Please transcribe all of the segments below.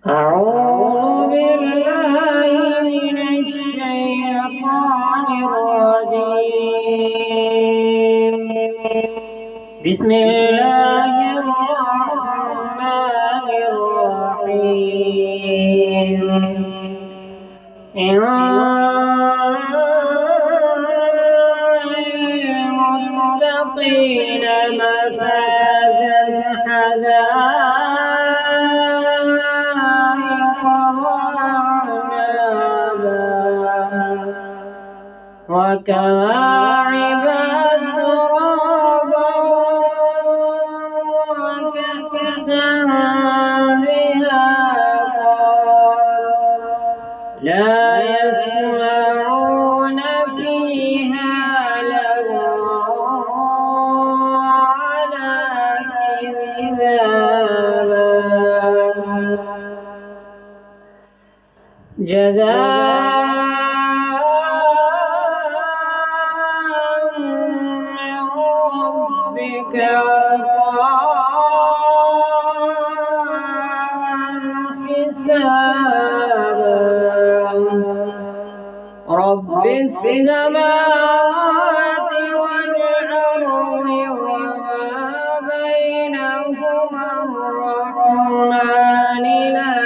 أعوذ بالله من الشيطان الرجيم. بسم الله الرحمن الرحيم. إن للمتقين مفازا حدائق وكواعب أترابا وكأسا دهاقا لا يسمعون فيها لغوا ولا كذابا جزاء من ربك عطاء حسابا رب السماوات والأرض وما بينهما الرحمن لا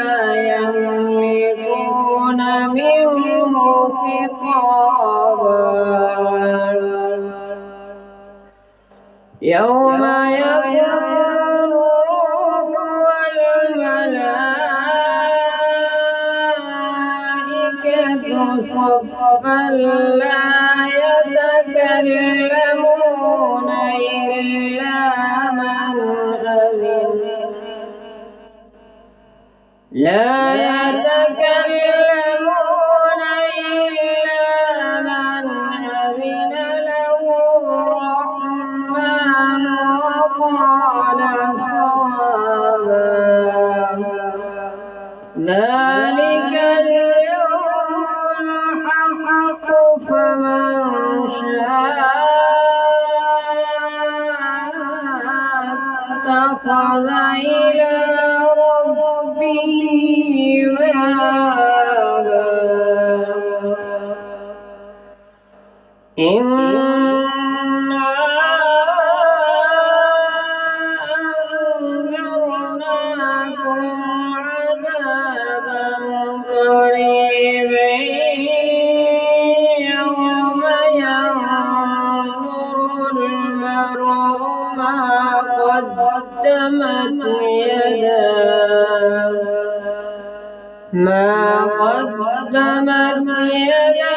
يملكون منه خطابا يوم يكون الروح والملائكة صفا لا يتكلمون إلا من أذن له الرحمن وقال صوابا ذلك اليوم الحق فمن شاء اتخذ إلى ربه مآبا إنا أنذرناكم عذابا قريبا يوم ينظر المرء ما قدمت يداه